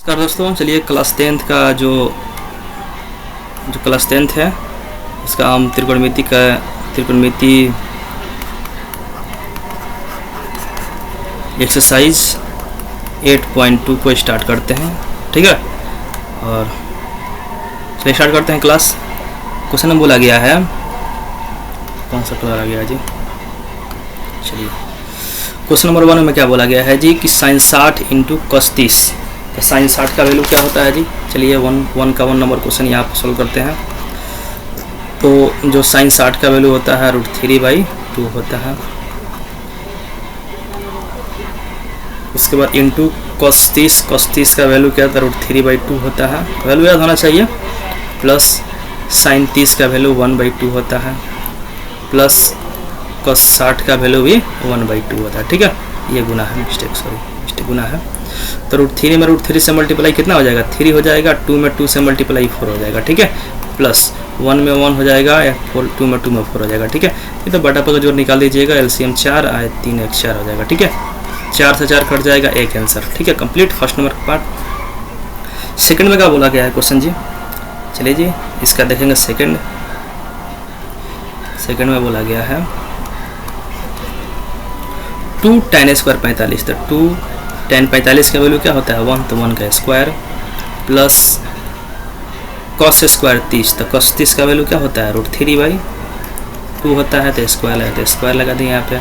नमस्कार दोस्तों, चलिए क्लास 10th का जो क्लास 10th है इसका हम त्रिकोणमिति एक्सरसाइज 8.2 को स्टार्ट करते हैं। ठीक है, और चलिए स्टार्ट करते हैं क्लास। क्वेश्चन नंबर बोला गया है, कौन सा कलर आ गया जी? चलिए क्वेश्चन नंबर 1 में क्या बोला गया है जी कि sin 60 इंटू cos 30। तो sin 60 का वैल्यू क्या होता है जी? चलिए 1 नंबर क्वेश्चन यहाँ पर सोल्व करते हैं। तो जो sin 60 का वैल्यू होता है √3/2 होता है। उसके बाद इंटू cos 30 का वैल्यू क्या होता है? √3/2 होता है, वैल्यू याद होना चाहिए। प्लस sin 30 का वैल्यू 1/2 होता है, प्लस cos 60 का वैल्यू भी 1/2 होता है। ठीक है, ये गुना है, मिस्टेक गुना है। तो √3 में √3 से मल्टीप्लाई कितना हो जाएगा? 3 हो जाएगा। 2 में 2 से मल्टीप्लाई 4 हो जाएगा। ठीक है, प्लस 1 में 1 हो जाएगा, या 2 में 2 में 4 हो जाएगा। ठीक है, ये तो बटा पर जोड़ निकाल दीजिएगा, LCM 4 आए 3 1 4 हो जाएगा। ठीक है, 4 से 4 कट जाएगा, एक आंसर। ठीक है, कंप्लीट फर्स्ट नंबर का पार्ट। सेकंड में क्या बोला गया है क्वेश्चन जी? चलिए जी इसका देखेंगे। सेकंड में बोला गया है 2 tan² 45। तो 2 tan 45 का वैल्यू क्या होता है? 1, तो 1 का स्क्वायर, प्लस cos² 30। तो cos 30 का वैल्यू क्या होता है? √3/2 होता है, तो स्क्वायर लगा, तो स्क्वायर लगा दें यहाँ पे।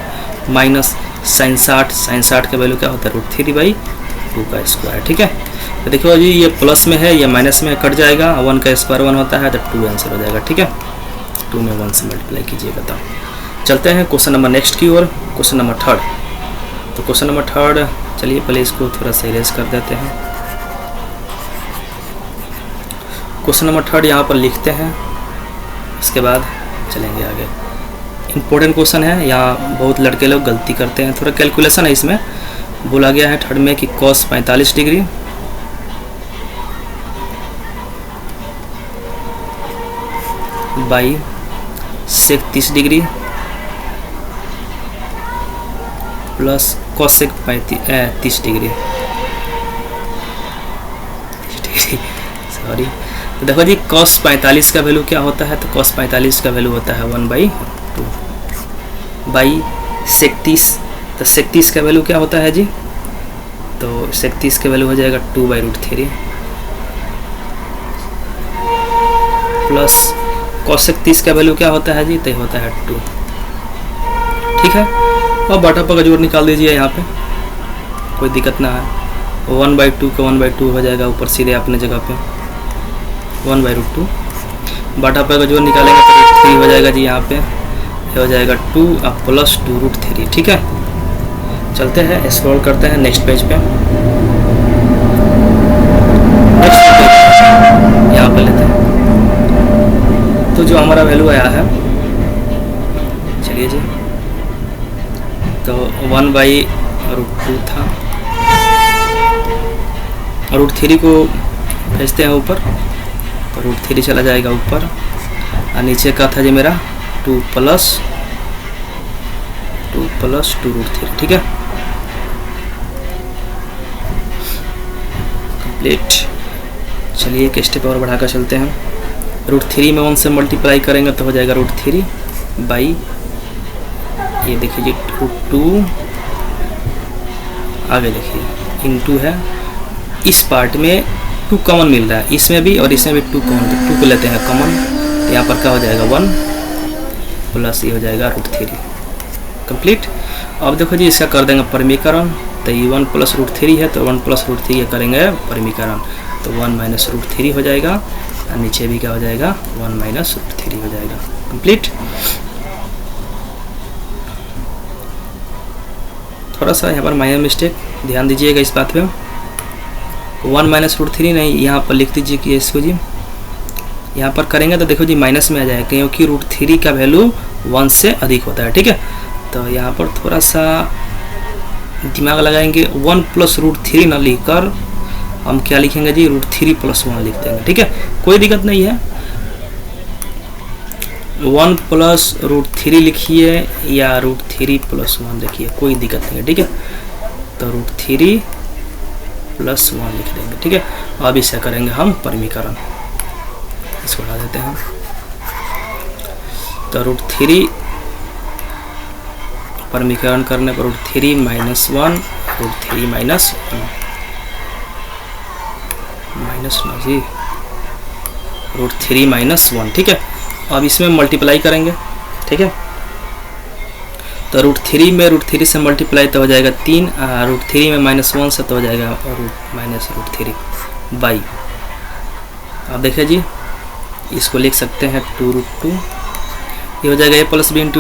माइनस sin 60 का वैल्यू क्या होता है? √3/2 का स्क्वायर। ठीक है, तो देखो जी ये प्लस में है, ये माइनस में कट जाएगा। 1 का स्क्वायर 1 होता है, तो 2 आंसर हो जाएगा। ठीक है, 2 में 1 से मल्टीप्लाई कीजिए, बताओ। चलते हैं क्वेश्चन नंबर नेक्स्ट की ओर, क्वेश्चन नंबर 3। तो क्वेश्चन नंबर 3, चलिए पहले इसको थोड़ा सा इरेज कर देते हैं। क्वेश्चन नंबर 3 यहाँ पर लिखते हैं, इसके बाद चलेंगे आगे। इम्पोर्टेंट क्वेश्चन है, यहाँ बहुत लड़के लोग गलती करते हैं। थोड़ा कैलकुलेशन है इसमें। बोला गया है 3rd में कि cos 45 degree by sec 30 degree plus cosec 30 degree. Sorry, तो देखो जी cos 45 का वैल्यू क्या होता है? तो cos 45 का वैल्यू होता है 1/2 बाई sec 30। तो sec 30 का वैल्यू क्या होता है जी? तो sec 30 का वैल्यू हो जाएगा 2/√3 प्लस cosec 30 का वैल्यू क्या होता है जी? तो होता है 2। ठीक है, और बटा पर जोड़ निकाल दीजिए यहाँ पे, कोई दिक्कत ना है। 1/2 का 1/2 हो जाएगा ऊपर सीधे अपने जगह पे 1/√2। बटा पर जोड़ निकालेंगे तो 3 हो जाएगा जी, यहाँ पे हो जाएगा 2 और प्लस 2√3। ठीक है, चलते हैं स्क्रॉल करते हैं नेक्स्ट पेज पे। यहाँ पर लेते हैं, तो जो हमारा वैल्यू आया है, चलिए जी, तो 1/√2 था। √3 को भेजते हैं ऊपर, तो √3 चला जाएगा ऊपर, और नीचे का था जी मेरा 2 प्लस 2√3। ठीक है, कंप्लीट। चलिए एक स्टेप और बढ़ाकर चलते हैं। √3 में 1 से मल्टीप्लाई करेंगे तो हो जाएगा √3 बाई, ये देखिए जी 2, आगे देखिए इंटू है। इस पार्ट में 2 कॉमन मिल रहा है, इसमें भी और इसमें भी 2 कॉमन, तो 2 को लेते हैं कॉमन, तो यहाँ पर क्या हो जाएगा 1 प्लस ये हो जाएगा √3। कंप्लीट। अब देखो जी इसका कर देंगे परिमीकरण। तो ये 1 प्लस √3 है, तो 1 प्लस √3 ये करेंगे परिमीकरण, तो 1 माइनस √3 हो जाएगा, और नीचे भी क्या हो जाएगा 1 माइनस √3 हो जाएगा। कंप्लीट। थोड़ा सा यहाँ पर माइनर मिस्टेक, ध्यान दीजिएगा इस बात पे। 1 माइनस √3 नहीं, यहाँ पर लिख दीजिए कि इसको जी यहाँ पर करेंगे तो देखो जी माइनस में आ जाएगा, क्योंकि √3 का वैल्यू 1 से अधिक होता है। ठीक है, तो यहाँ पर थोड़ा सा दिमाग लगाएंगे। 1 प्लस √3 ना लिखकर हम क्या लिखेंगे जी? √3 + 1 लिख देंगे। ठीक है, कोई दिक्कत नहीं है। 1 प्लस √3 लिखिए या √3 + 1 लिखिए, कोई दिक्कत नहीं है। ठीक है, तो √3 प्लस 1 लिख देंगे। ठीक है, अब इसे करेंगे हम परमीकरण, इसको हटा देते हैं। तो √3 परमीकरण करने पर √3 - 1 √3 - 1 माइनस ना जी √3 - 1। ठीक है, अब इसमें मल्टीप्लाई करेंगे। ठीक है, तो √3 में √3 से मल्टीप्लाई तो हो जाएगा 3, √3 में -1 से तो हो जाएगा -√3 बाई। अब देखिए जी, इसको लिख सकते हैं 2√2, ये हो जाएगा a + b × a -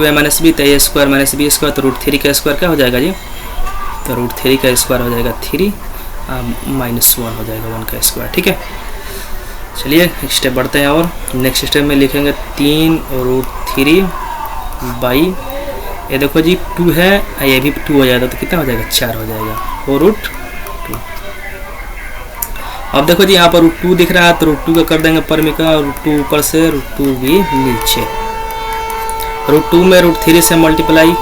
b, तो a² - b², तो √3 का स्क्वायर क्या हो जाएगा जी, तो √3 का स्क्वायर हो जाएगा 3 -1 हो जाएगा 1 का स्क्वायर। ठीक है, चलिए एक स्टेप बढ़ते हैं और नेक्स्ट स्टेप में लिखेंगे 3√3 बाई, ये देखो जी 2 है, ये भी 2 हो जाएगा तो कितना हो जाएगा 4 हो जाएगा 4√2। अब देखो जी यहाँ पर √2 दिख रहा है, तो √2 का कर देंगे परमीकरण, √2 ऊपर से √2 भी नीचे, √2 में √3 से मल्टीप्लाई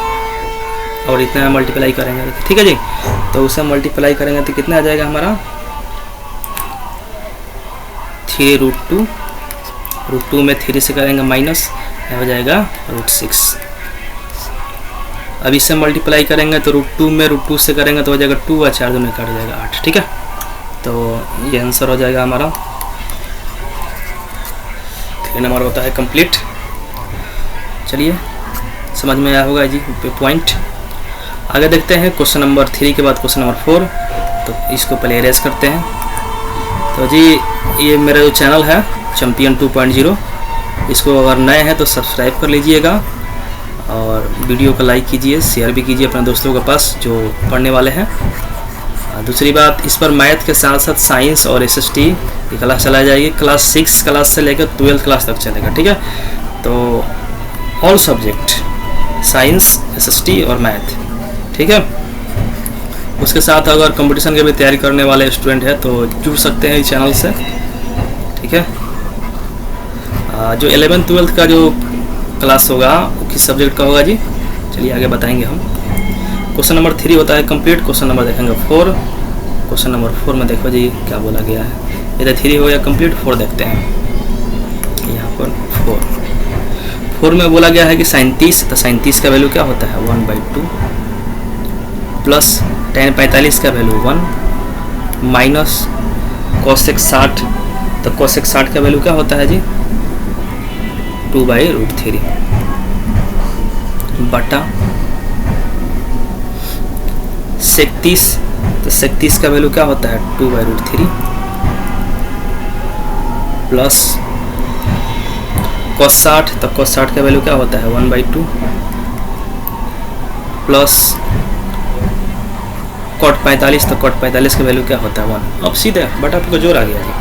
और इतना मल्टीप्लाई करेंगे। ठीक है जी, तो उसे मल्टीप्लाई करेंगे तो कितना आ जाएगा हमारा 3√2, √2 में 3 से करेंगे माइनस, हो जाएगा √6। अब इससे मल्टीप्लाई करेंगे तो √2 में √2 से करेंगे तो हो जाएगा 2 और 4 में कट जाएगा 8। ठीक है, तो ये आंसर हो जाएगा हमारा 3 नंबर होता है कंप्लीट। चलिए समझ में आया होगा जी पॉइंट। आगे देखते हैं क्वेश्चन नंबर 3 के बाद क्वेश्चन नंबर 4, तो इसको पहले इरेज करते हैं। तो जी ये मेरा जो चैनल है चैंपियन 2.0, इसको अगर नए हैं तो सब्सक्राइब कर लीजिएगा और वीडियो को लाइक कीजिए, शेयर भी कीजिए अपने दोस्तों के पास जो पढ़ने वाले हैं। दूसरी बात, इस पर मैथ के साथ साथ साइंस और SST की क्लास चलाई जाएगी, क्लास 6 क्लास से लेकर 12th क्लास तक चलेगा। ठीक है, तो ऑल सब्जेक्ट साइंस, SST और मैथ। ठीक है, उसके साथ अगर कंपटीशन की भी तैयारी करने वाले स्टूडेंट हैं तो जुड़ सकते हैं इस चैनल से। ठीक है, जो 11th 12th का जो क्लास होगा वो किस सब्जेक्ट का होगा जी, चलिए आगे बताएंगे हम। क्वेश्चन नंबर 3 होता है कंप्लीट। क्वेश्चन नंबर देखेंगे 4। क्वेश्चन नंबर 4 में देखो जी क्या बोला गया है, इधर 3 हो गया कंप्लीट, 4 देखते हैं। यहाँ पर 4 में बोला गया है कि 37, तो 37 का वैल्यू क्या होता है 1/2 प्लस tan 45 का वैल्यू 1 माइनस cosec 60, तो cosec 60 का वैल्यू क्या होता है जी 2/√3 बटा sec 30, तो sec 30 का वैल्यू क्या होता है 2/√3 प्लस cos 60, तो cos 60 का वैल्यू क्या होता है 1/2 प्लस cot 45, तो cot 45 का वैल्यू क्या होता है 1। अब सीधे बटा का जोड़ आ गया जी।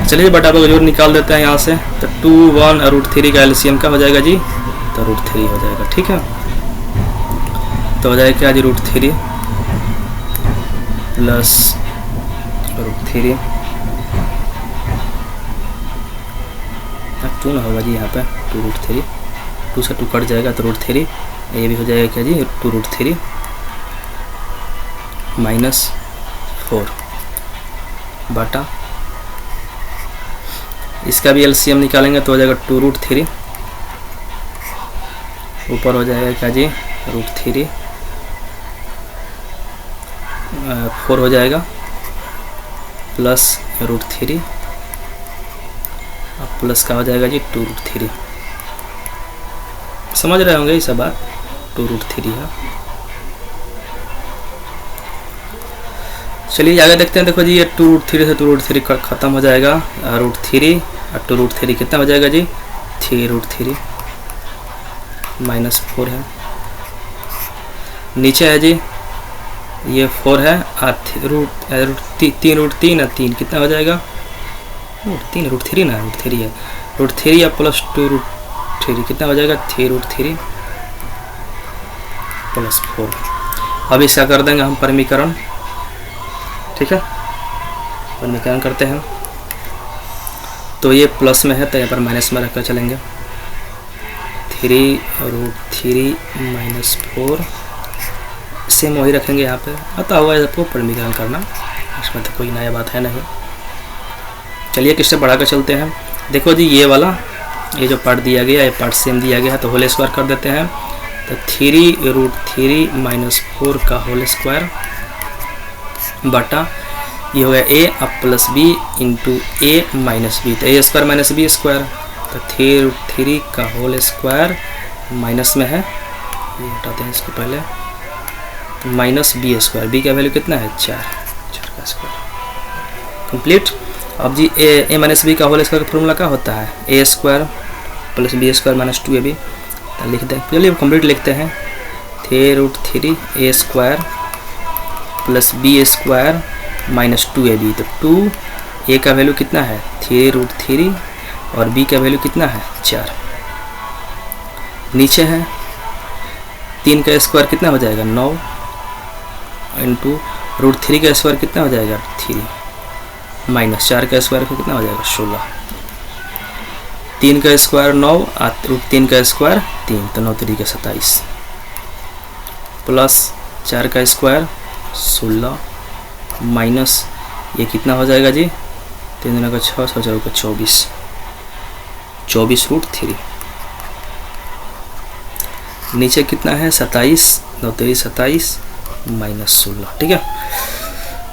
चलिए बटा का जोड़ निकाल देते हैं यहाँ से, तो 2, 1 और √3 का एलसीएम क्या हो जाएगा जी, तो √3 हो जाएगा। ठीक है, तो हो जाएगा क्या जी √3 प्लस √3, 2 ना होगा जी यहाँ पे 2√3, 2 से 2 कट जाएगा तो √3, ये भी हो जाएगा क्या जी 2√3 -4 बटा, इसका भी एलसीएम निकालेंगे तो हो जाएगा 2√3, ऊपर हो जाएगा क्या जी √3 4 हो जाएगा प्लस √3 अब प्लस का हो जाएगा जी 2√3। समझ रहे होंगे ये सब बात, 2√3 है। चलिए आगे देखते हैं। देखो जी ये 2√3 से 2√3 खत्म हो जाएगा, √3 और 2√3 कितना हो जाएगा जी 3√3 -4 है। नीचे है जी ये 4 है और 3√3 और 3 कितना हो जाएगा 3√3 ना √3 है, √3 या प्लस 2√3 कितना हो जाएगा 3√3 प्लस 4। अब इसका कर देंगे हम परमीकरण। ठीक है, परमीकरण करते हैं तो ये प्लस में है तो यहाँ पर माइनस में रखकर चलेंगे, 3√3 -4 सेम वही रखेंगे यहाँ पे, आता होगा आपको परमीकरण करना इसमें तो कोई नया बात है नहीं। चलिए एक स्टेप बढ़ा कर चलते हैं। देखो जी ये वाला, ये जो पार्ट दिया गया, ये पार्ट सेम दिया गया है, तो होल स्क्वायर कर देते हैं। तो 3√3 - 4 का होल स्क्वायर बटा ये हो गया a अब plus b into a minus B, तो a square minus B square, तो 3√3 का होल स्क्वायर माइनस में है, ये हटाते हैं इसको पहले, तो माइनस बी स्क्वायर, बी का वैल्यू कितना है 4 का स्क्वायर कंप्लीट। अब जी a माइनस बी का होल स्क्वायर का फॉर्मूला क्या होता है, a square plus B square minus 2ab, तो लिख दें, चलिए कंप्लीट लिखते हैं। 3√3 a square plus B square minus 2ab, तो 2 a का वैल्यू कितना है 3√3 और b का वैल्यू कितना है 4। नीचे है 3 का स्क्वायर कितना हो जाएगा 9 इंटू √3 का स्क्वायर कितना हो जाएगा 3 माइनस 4 का स्क्वायर कितना हो जाएगा 16। 3 का स्क्वायर 9 और √3 का स्क्वायर 3, तो 9 3 का 27 प्लस 4 का स्क्वायर 16 माइनस ये कितना हो जाएगा जी 3 दूना का 6 6 4 का 24 24√3। नीचे कितना है 27 9 3 27 माइनस 16, ठीक है।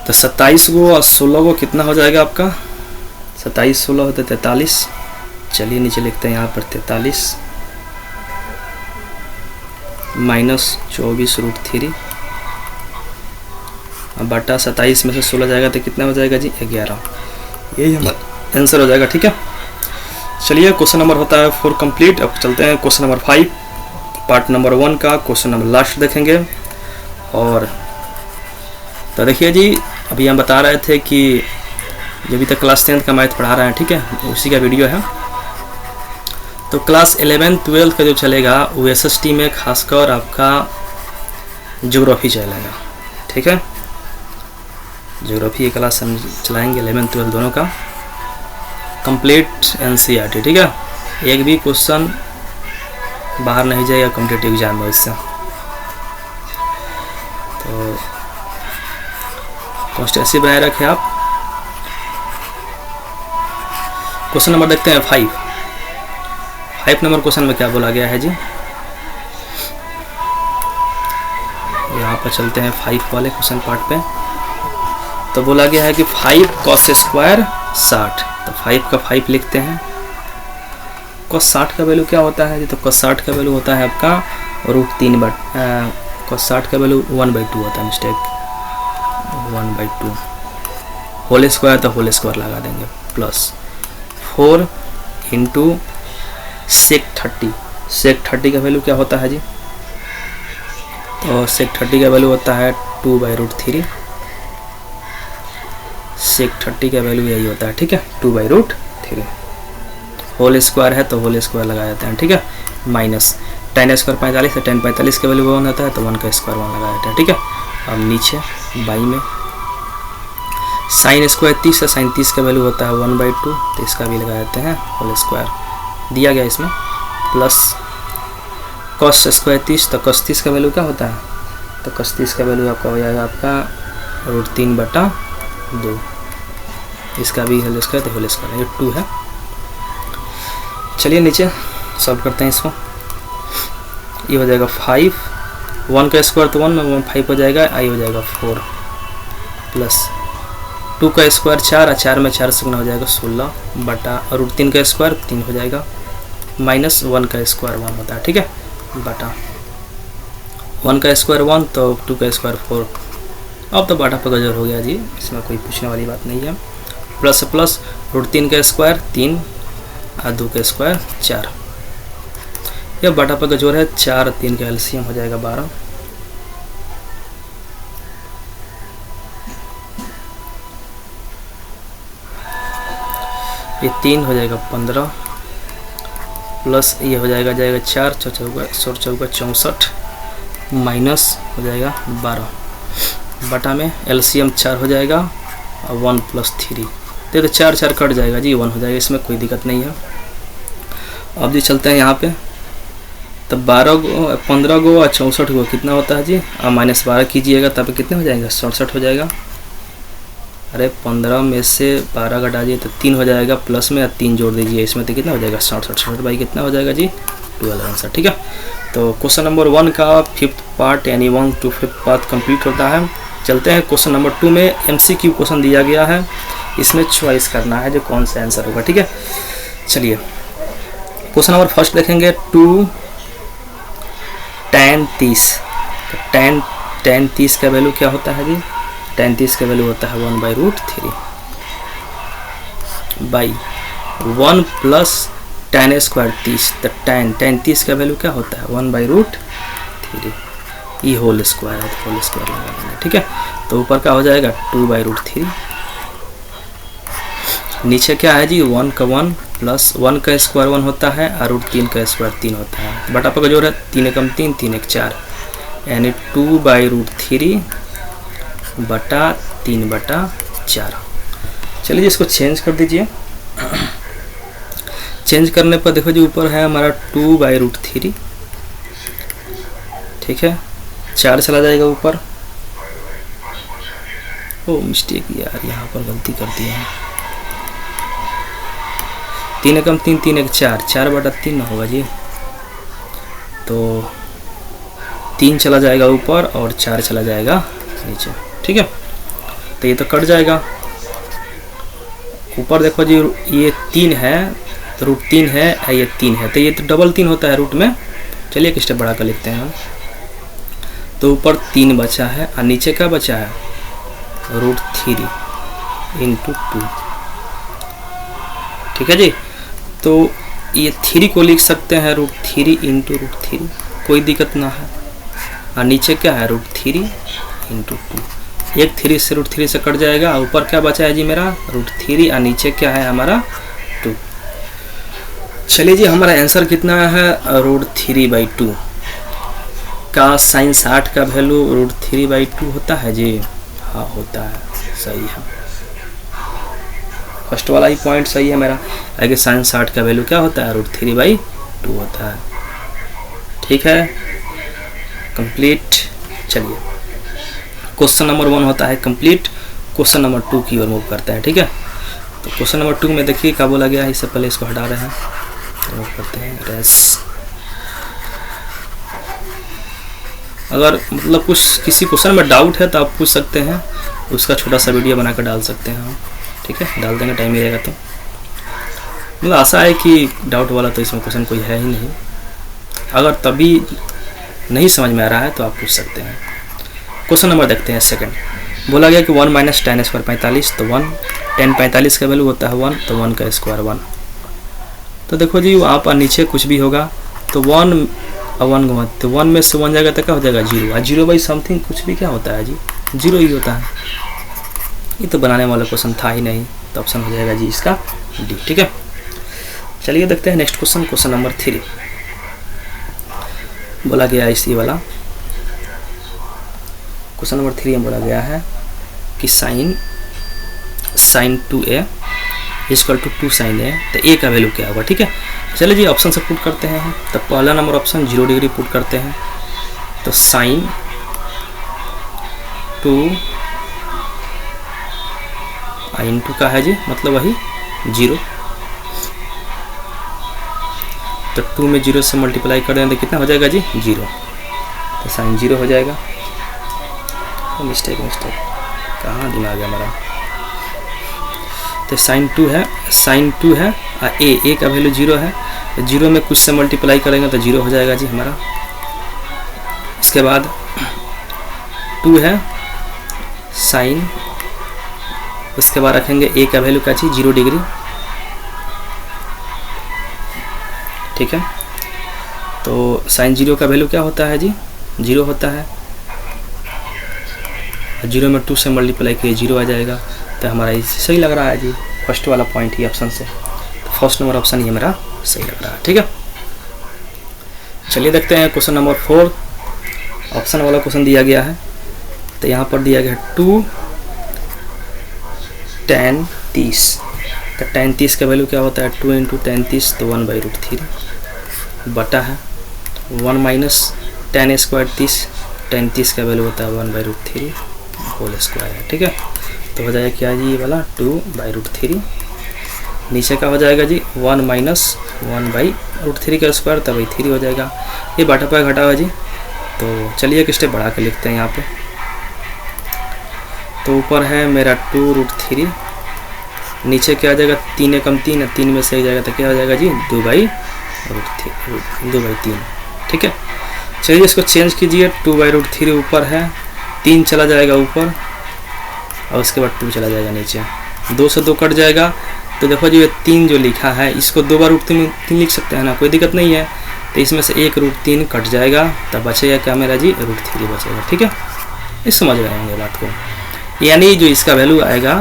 तो 27 को और 16 को कितना हो जाएगा आपका 27 16 होते 43। चलिए नीचे लिखते हैं यहाँ पर 43 माइनस 24√3 बटा 27 में से 16 जाएगा तो कितना हो जाएगा जी 11, यही हमारा आंसर हो जाएगा, ठीक है। चलिए क्वेश्चन नंबर होता है 4 कंप्लीट। अब चलते हैं क्वेश्चन नंबर 5, पार्ट नंबर 1 का क्वेश्चन नंबर लास्ट देखेंगे। और तो देखिए जी अभी हम बता रहे थे कि जो अभी तक क्लास 10th का मैथ पढ़ा रहे हैं, ठीक है, उसी का वीडियो है। तो क्लास 11 12 का जो चलेगा वो SST में खासकर आपका ज्योग्राफी चलेगा, ठीक है। ज्योग्राफी की क्लास हम चलाएंगे 11 12 दोनों का कंप्लीट NCERT, ठीक है। एक भी क्वेश्चन बाहर नहीं जाएगा कॉम्पिटिटिव एग्जाम में इससे। तो कॉन्स्टेंसी बनाए रखें आप। क्वेश्चन नंबर देखते हैं 5 नंबर क्वेश्चन में क्या बोला गया है जी, यहाँ पर चलते हैं 5 वाले क्वेश्चन पार्ट पे। तो बोला गया है कि 5 cos स्क्वायर 60, तो 5 का 5 लिखते हैं। cos 60 का वैल्यू क्या होता है जी, तो cos 60 का वैल्यू होता है आपका √3 cos 60 का वैल्यू 1/2 होता है, मिस्टेक 1/2 होल स्क्वायर, तो होल स्क्वायर लगा देंगे प्लस 4 इंटू sec 30 का वैल्यू क्या होता है जी, तो sec 30 का वैल्यू होता है 2/√3, sec 30 का वैल्यू यही होता है, ठीक है 2/√3। होल स्क्वायर है तो होल स्क्वायर लगा देते हैं, ठीक है। माइनस tan स्क्वायर 45 है, tan 45 का वैल्यू 1 होता है, तो 1 का स्क्वायर 1 लगा देते हैं, ठीक है। अब नीचे बाई में sin स्क्वायर 30 है, sin 30 का वैल्यू होता है 1/2, तो इसका भी लगा देते हैं होल स्क्वायर दिया गया इसमें, प्लस cos स्क्वायर 30, तो cos 30 का वैल्यू क्या होता है, तो cos 30 का वैल्यू आपका हो जाएगा आपका √3/2, इसका भी होल स्क्वायर, तो होल स्क्वायर ये 2 है। चलिए नीचे सॉल्व करते हैं इसको। ये हो जाएगा 5, 1 का स्क्वायर तो 1 में 5 हो जाएगा, आई हो जाएगा 4 प्लस 2 का स्क्वायर 4 और 4 में 4 से गुना हो जाएगा 16 बटा √3 का स्क्वायर 3 हो जाएगा, माइनस 1 का स्क्वायर 1 होता है, ठीक है, बटा 1 का स्क्वायर 1, तो 2 का स्क्वायर 4। अब तो बाटा पर गजर हो गया जी, इसमें कोई पूछने वाली बात नहीं है। प्लस प्लस √3 का स्क्वायर 3 और 2 का स्क्वायर 4, यह बाटा पर गजोर है, 4 और 3 का एलसीएम हो जाएगा 12। ये 3 हो जाएगा 15 प्लस ये हो जाएगा 4 चौका 64 माइनस हो जाएगा 12 बटा में एलसीएम 4 हो जाएगा और 1 + 3, तो 4 4 कट जाएगा जी, 1 हो जाएगा, इसमें कोई दिक्कत नहीं है। अब जी चलते हैं यहाँ पे, तो 15 गो और 64 गो कितना होता है जी, और -12 कीजिएगा तब कितने हो जाएगा 67 हो जाएगा। अरे 15 में से 12 घटा दिए तो 3 हो जाएगा, प्लस में 3 जोड़ दीजिए इसमें तो कितना हो जाएगा 67 बाई कितना हो जाएगा जी 12 आंसर। ठीक है, तो क्वेश्चन नंबर 1 का 5th पार्ट यानी 1 to 5th पार्ट कंप्लीट होता है। चलते हैं क्वेश्चन नंबर 2 में। MCQ क्वेश्चन दिया गया है, इसमें चॉइस करना है जो कौन सा आंसर होगा। ठीक है, चलिए क्वेश्चन नंबर फर्स्ट देखेंगे 2 tan 30। तो tan 30 का वैल्यू क्या होता है जी, tan 30 का वैल्यू होता है 1/√3 बाई 1 प्लस tan स्क्वायर 30। तो tan 30 का वैल्यू क्या होता है 1/√3, ये होल स्क्वायर है तो होल स्क्वायर लगा देंगे। ठीक है, तो ऊपर का हो जाएगा 2/√3, नीचे क्या है जी 1 का 1 प्लस 1 का स्क्वायर 1 होता है और √3 का स्क्वायर 3 होता है, बटा पर का जोड़ है 3 एकम 3 3 एक 4 यानी 2/√3 बटा 3/4। चलिए इसको चेंज कर दीजिए। चेंज करने पर देखो जी ऊपर है हमारा 2/√3, ठीक है, 4 चला जाएगा ऊपर। ओ मिस्टेक यार, यहाँ पर गलती कर दिया है, 3 एकम 3 3 एक 4 4/3 ना होगा जी, तो 3 चला जाएगा ऊपर और 4 चला जाएगा नीचे। ठीक है, तो ये तो कट जाएगा। ऊपर देखो जी ये 3 है तो √3 है, ये 3 है तो ये तो डबल 3 होता है रूट में। चलिए एक स्टेप बढ़ा कर लिखते हैं हम। तो ऊपर 3 बचा है और नीचे क्या बचा है √3 × 2। ठीक है जी, तो ये 3 को लिख सकते हैं √3 × √3, कोई दिक्कत ना है। और नीचे क्या है √3 × 2, एक 3 से √3 से कट जाएगा। ऊपर क्या बचा है जी मेरा √3 और नीचे क्या है हमारा 2। चलिए जी हमारा आंसर कितना है √3/2 का साइन 60 का वैल्यू √3/2 होता है जी। हाँ होता है, सही है, फर्स्ट वाला ही पॉइंट सही है मेरा। आगे साइन 60 का वैल्यू क्या होता है √3/2 होता है। ठीक है, कंप्लीट। चलिए क्वेश्चन नंबर 1 होता है कंप्लीट, क्वेश्चन नंबर 2 की ओर मूव करते हैं। ठीक है, तो क्वेश्चन नंबर 2 में देखिए क्या बोला गया है, इससे पहले इसको हटा रहे हैं, मूव करते हैं रेस। अगर मतलब कुछ किसी क्वेश्चन में डाउट है तो आप पूछ सकते हैं, उसका छोटा सा वीडियो बनाकर डाल सकते हैं हम। ठीक है, डाल देंगे, टाइम मिलेगा तो। मतलब आशा है कि डाउट वाला तो इसमें क्वेश्चन कोई है ही नहीं, अगर तभी नहीं समझ में आ रहा है तो आप पूछ सकते हैं। क्वेश्चन नंबर देखते हैं सेकंड। बोला गया कि 1 - tan² 45, तो 1 tan 45 का वैल्यू होता है 1, तो 1 का स्क्वायर 1। तो देखो जी वहाँ पर नीचे कुछ भी होगा तो 1 और 1 घुमा, तो 1 में से 1 जाएगा तो क्या हो जाएगा 0, और 0/समथिंग कुछ भी क्या होता है जी 0 ही होता है। ये तो बनाने वाला क्वेश्चन था ही नहीं, तो ऑप्शन हो जाएगा जी इसका डी। ठीक है, चलिए देखते हैं नेक्स्ट क्वेश्चन, क्वेश्चन नंबर 3। बोला गया इसी वाला क्वेश्चन नंबर 3 में बोला गया है कि sin 2a = 2 sin a, तो a का वैल्यू क्या होगा। ठीक है, चलिए जी ऑप्शन से पुट करते हैं हम। तो पहला नंबर ऑप्शन 0 डिग्री पुट करते हैं, तो sin 2 × का है जी मतलब वही 0, तो 2 में 0 से मल्टीप्लाई कर दें तो कितना हो जाएगा जी 0, तो साइन 0 हो जाएगा। मिस्टेक कहाँ दिमाग है हमारा। तो साइन 2 है और a का वैल्यू 0 है, तो 0 में कुछ से मल्टीप्लाई करेंगे तो 0 हो जाएगा जी हमारा। इसके बाद 2 है साइन, उसके बाद रखेंगे a का वैल्यू क्या जी 0 डिग्री। ठीक है, तो साइन 0 का वैल्यू क्या होता है जी 0 होता है, 0 में 2 से मल्टीप्लाई किए 0 आ जाएगा। तो हमारा इसे सही लग रहा है जी, फर्स्ट वाला पॉइंट ही ऑप्शन से, तो फर्स्ट नंबर ऑप्शन ये मेरा सही लग रहा है। ठीक है, चलिए देखते हैं क्वेश्चन नंबर 4। ऑप्शन वाला क्वेश्चन दिया गया है, तो यहाँ पर दिया गया है 2 tan 30, तो tan 30 का वैल्यू क्या होता है 2 × tan 30, तो 1/√3 बटा है 1 - tan² 30, tan 30 का वैल्यू होता है 1/√3 होल स्क्वायर है। ठीक है, तो हो जाएगा क्या जी, ये वाला 2/√3। नीचे का हो जाएगा जी 1 माइनस 1/√3 का स्क्वायर, तब 3 हो जाएगा। ये बाटा पर घटा हुआ जी। तो चलिए एक स्टेप बढ़ा के लिखते हैं यहाँ पे। तो ऊपर है मेरा 2√3, नीचे क्या आ जाएगा 3 एकम 3 है, 3 में से जाएगा तो क्या हो जाएगा जी 2/3। ठीक है, चलिए इसको चेंज कीजिए। 2/√3 ऊपर है, 3 चला जाएगा ऊपर और उसके बाद 2 चला जाएगा नीचे। 2 से 2 कट जाएगा। तो देखो जी ये 3 जो लिखा है इसको 2 बार √3 लिख सकते हैं ना, कोई दिक्कत नहीं है। तो इसमें से एक √3 कट जाएगा, तब बचेगा क्या मेरा जी √3 बचेगा। ठीक है, इस समझ रहे होंगे बात को। यानी जो इसका वैल्यू आएगा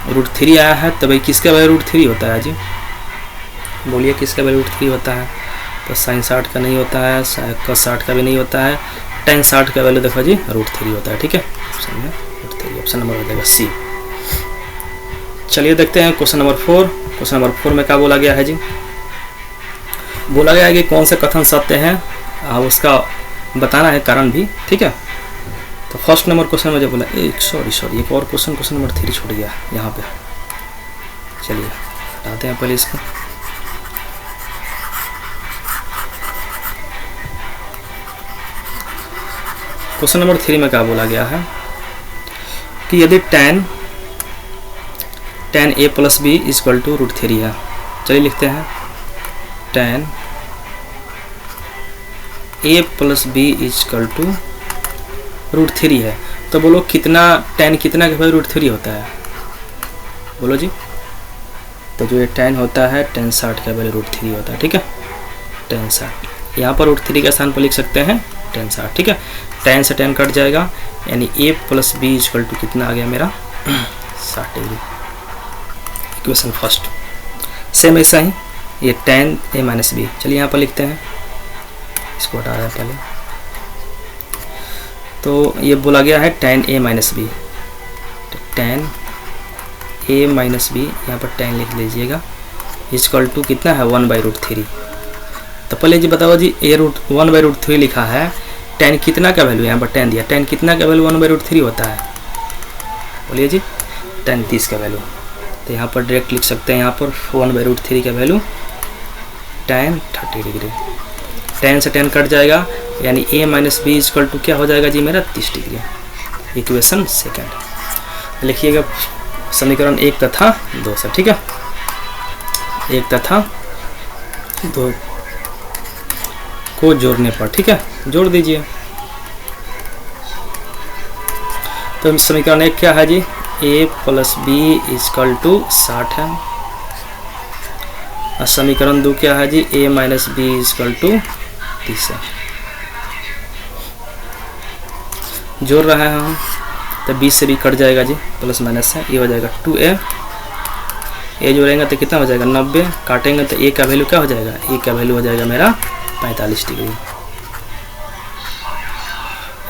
√3 आया है, तब किसका वैल्यू √3 होता है जी, बोलिए किसका वैल्यू √3 होता है। तो sin 60 का नहीं होता है, cos 60 का भी नहीं होता है, tan 60 का वैल्यू देखो जी √3 होता है। ठीक है, ऑप्शन में √3, ऑप्शन नंबर हो जाएगा सी। चलिए देखते हैं क्वेश्चन नंबर 4। क्वेश्चन नंबर 4 में क्या बोला गया है जी, बोला गया है कि कौन से कथन सत्य हैं, उसका बताना है कारण भी। ठीक है, तो फर्स्ट नंबर क्वेश्चन में जो बोला सॉरी एक और क्वेश्चन नंबर 3 छूट गया यहाँ पे। चलिए हटाते हैं पहले इसको। क्वेश्चन नंबर 3 में क्या बोला गया है कि यदि tan a plus B equal to √3 है। चलिए लिखते हैं tan a plus B equal to √3 है। तो बोलो कितना tan कितना के वैल्यू √3 होता है, बोलो जी। तो जो ये tan होता है tan 60 का वैल्यू √3 होता है। ठीक है, tan 60 यहाँ पर √3 के स्थान पर लिख सकते हैं tan 60। ठीक है, tan से tan कट जाएगा, यानी a plus B equal to कितना आ गया मेरा 60 डिग्री। Equation first. सेम ऐसा ही ये tan a माइनस बी, चलिए यहाँ पर लिखते हैं, इसको हटा रहे हैं पहले। तो ये बोला गया है tan a minus B, tan a minus B यहाँ पर tan लिख लीजिएगा, इक्वल टू कितना है 1/√3। तो पहले जी बताओ जी a 1/√3 लिखा है, tan कितना का वैल्यू यहाँ पर tan दिया, tan कितना का वैल्यू 1/√3 होता है, बोलिए जी tan 30 का वैल्यू। तो यहाँ पर डायरेक्ट लिख सकते हैं, यहाँ पर 1/√3 का वैल्यू tan 30 डिग्री। tan से tan कट जाएगा, यानी a minus B equal to क्या हो जाएगा जी मेरा 30 डिग्री। इक्वेशन सेकेंड लिखिएगा समीकरण 1 तथा 2 से। ठीक है, 1 तथा 2 को जोड़ने पर, ठीक है, जोड़ दीजिए। तो समीकरण 1 क्या है जी, a plus B equal to 60 है, और समीकरण 2 क्या है जी, a minus B equal to 30 है। जोड़ रहे हैं हम, तो 20 से भी कट जाएगा जी, प्लस माइनस है, ये हो जाएगा 2a। a जोड़ेंगे तो कितना हो जाएगा 90, काटेंगे तो a का वैल्यू क्या हो जाएगा, a का वैल्यू हो जाएगा मेरा 45 डिग्री।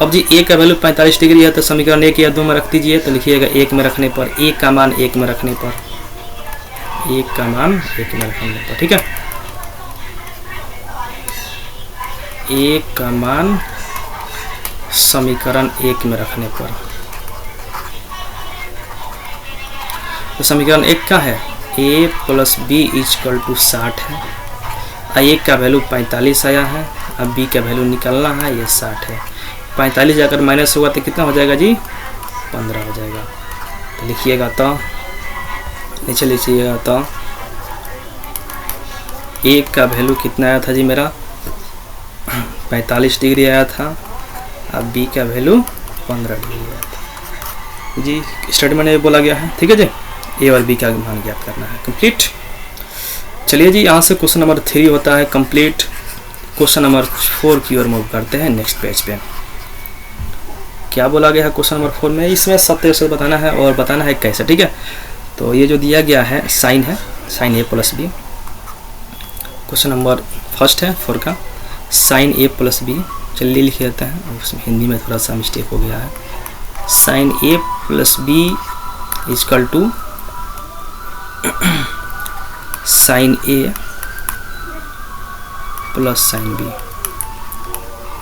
अब जी a का वैल्यू 45 डिग्री है, तो समीकरण 1 या 2 में रख दीजिए। तो लिखिएगा 1 में रखने पर, a का मान 1 में रखने पर, 1 का मान 1 में रखने पर, ठीक है, 1 का मान समीकरण 1 में रखने पर। तो समीकरण 1 का है a plus B equal to 60 है, a का वैल्यू 45 आया है, अब b का वैल्यू निकालना है, ये 60 है। 45 अगर माइनस होगा तो कितना हो जाएगा जी 15 हो जाएगा। तो लिखिएगा, तो नीचे लिखिएगा, तो a का वैल्यू कितना आया था जी मेरा 45 डिग्री आया था, अब b का वैल्यू 15 डिग्री आया था जी। स्टेटमेंट में बोला गया है, ठीक है जी, a और b का मान ज्ञात करना है। कंप्लीट। चलिए जी, यहाँ से क्वेश्चन नंबर 3 होता है कंप्लीट। क्वेश्चन नंबर 4 की ओर मूव करते हैं नेक्स्ट पेज पे। क्या बोला गया है क्वेश्चन नंबर 4 में, इसमें सत्य से बताना है और बताना है कैसे। ठीक है, तो ये जो दिया गया है साइन है, sine a plus B. Question number first है 4 का, साइन a प्लस बी। चलिए लिख लेते हैं, उसमें हिंदी में थोड़ा सा मिस्टेक हो गया है। Sine a plus B equal to sine a plus sine B.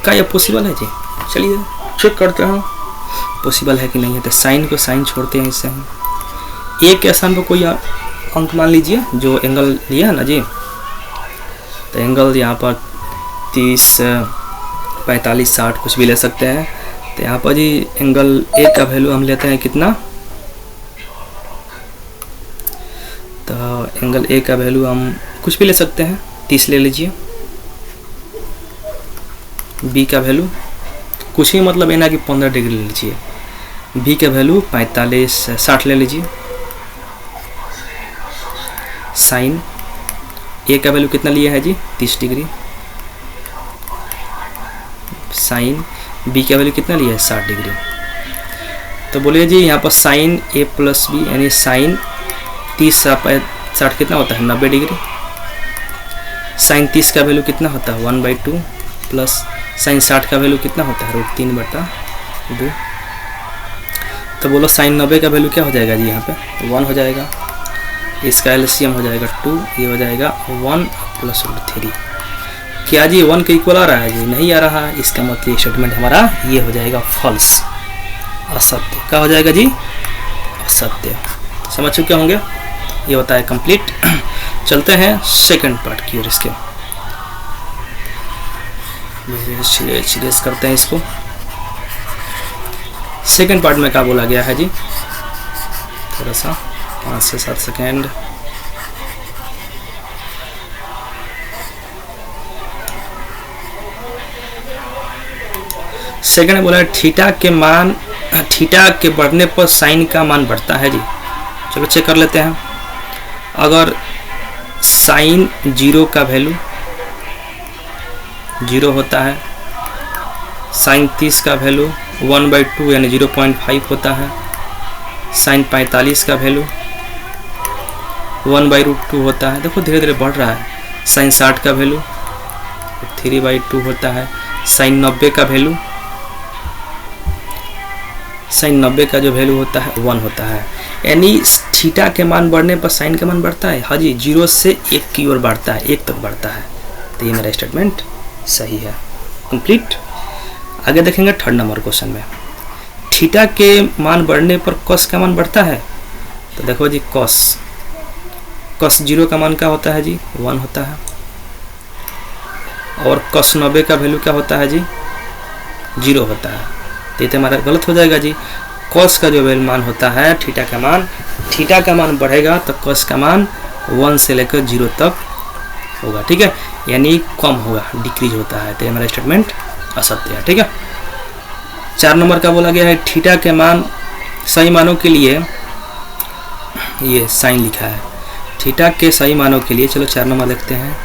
क्या ये पॉसिबल है जी? चलिए चेक करते हैं पॉसिबल है कि नहीं है। तो साइन को साइन छोड़ते हैं इससे हम, ए के स्थान पर कोई अंक मान लीजिए जो एंगल लिया है ना जी, तो एंगल यहाँ पर 30, 45, 60 कुछ भी ले सकते हैं। तो यहाँ पर जी एंगल ए का वैल्यू हम लेते हैं कितना, तो एंगल ए का वैल्यू हम कुछ भी ले सकते हैं, 30 ले लीजिए। बी का वैल्यू कुछ ही मतलब है ना कि 15 डिग्री ले लीजिए। बी का वैल्यू 45, 60 ले लीजिए। साइन ए का वैल्यू कितना लिया है जी, 30 डिग्री। साइन बी का वैल्यू कितना लिया है, 60 डिग्री। तो बोलिए जी यहाँ पर साइन ए प्लस बी यानी साइन 30 60 कितना होता है, 90 डिग्री। साइन 30 का वैल्यू कितना होता है, 1/2 प्लस साइन 60 का वैल्यू कितना होता है, √3/2। तो बोलो साइन 90 का वैल्यू क्या हो जाएगा जी, यहाँ पे 1 हो जाएगा। इसका एलसीएम हो जाएगा 2, ये हो जाएगा 1 प्लस √3। क्या जी 1 के इक्वल आ रहा है जी, नहीं आ रहा है। इसका मतलब स्टेटमेंट हमारा ये हो जाएगा फॉल्स, असत्य। क्या हो जाएगा जी, असत्य। समझ चुके होंगे, ये होता है कंप्लीट। चलते हैं सेकंड पार्ट की ओर। इसके सीरियस करते हैं इसको। सेकंड पार्ट में क्या बोला गया है जी, थोड़ा सा 5 से 7 सेकेंड। सेकंड बोला है थीटा के मान, थीटा के बढ़ने पर साइन का मान बढ़ता है जी। चलो चेक कर लेते हैं। अगर साइन 0 का वैल्यू 0 होता है, साइन 30 का वैल्यू 1/2 यानी 0.5 होता है, साइन 45 का वैल्यू 1/√2 होता है। देखो धीरे धीरे बढ़ रहा है। साइन 60 का वैल्यू 3/2 होता है। साइन 90 का वैल्यू, साइन 90 का जो वैल्यू होता है 1 होता है। यानी थीटा के मान बढ़ने पर साइन का मान बढ़ता है। हाँ जी, 0 से 1 की ओर बढ़ता है, 1 तक बढ़ता है। तो ये मेरा स्टेटमेंट सही है, कंप्लीट। आगे देखेंगे थर्ड नंबर क्वेश्चन में। थीटा के मान बढ़ने पर कॉस का मान बढ़ता है। तो देखो जी कॉस 0 का मान क्या होता है जी, 1 होता है। और कॉस 90 का वैल्यू क्या होता है जी, 0 होता है। तो ये हमारा गलत हो जाएगा जी। कॉस का जो वैल्यू मान होता है, थीटा का मान बढ़ेगा तो कॉस का मान 1 से लेकर 0 तक होगा, ठीक है, यानी कम होगा, डिक्रीज होता है। तो हमारा स्टेटमेंट असत्य है, ठीक है। 4 नंबर का बोला गया है थीटा के मान सही मानों के लिए, ये साइन लिखा है, थीटा के सही मानों के लिए। चलो 4 नंबर देखते हैं।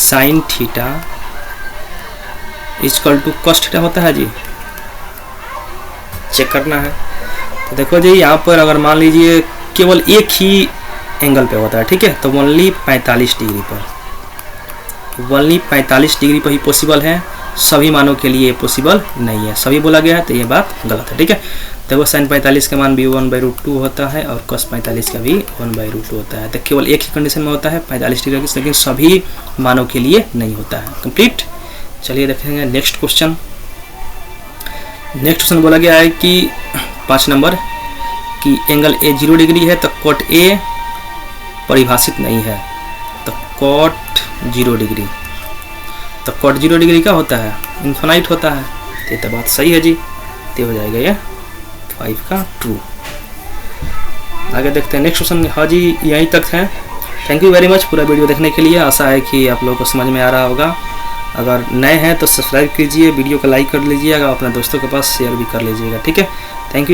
Sine theta equal to cos theta होता है जी, चेक करना है। तो देखो जी यहाँ पर अगर मान लीजिए केवल एक ही एंगल पे होता है, ठीक है, तो ओनली 45 डिग्री पर, ओनली 45 डिग्री पर ही पॉसिबल है। सभी मानों के लिए पॉसिबल नहीं है। सभी बोला गया है तो ये बात गलत है, ठीक है। देखो साइन 45 का मान भी 1/√2 होता है और कॉस 45 का भी 1/√2 होता है। तो केवल एक ही कंडीशन में होता है 45 डिग्री की, लेकिन सभी मानों के लिए नहीं होता है। कंप्लीट। चलिए देखेंगे नेक्स्ट क्वेश्चन। नेक्स्ट क्वेश्चन बोला गया है कि 5 नंबर कि एंगल ए 0 डिग्री है तो कॉट ए परिभाषित नहीं है। तो कॉट 0 डिग्री, तो कॉट 0 डिग्री क्या होता है, इन्फिनाइट होता है। ये तो बात सही है जी, तो हो जाएगा ये 5 का ट्रू। आगे देखते हैं नेक्स्ट क्वेश्चन। हाँ जी यहीं तक है। थैंक यू वेरी मच पूरा वीडियो देखने के लिए। आशा है कि आप लोगों को समझ में आ रहा होगा। अगर नए हैं तो सब्सक्राइब कीजिए, वीडियो को लाइक कर लीजिएगा, अपने दोस्तों के पास शेयर भी कर लीजिएगा, ठीक है। Thank you.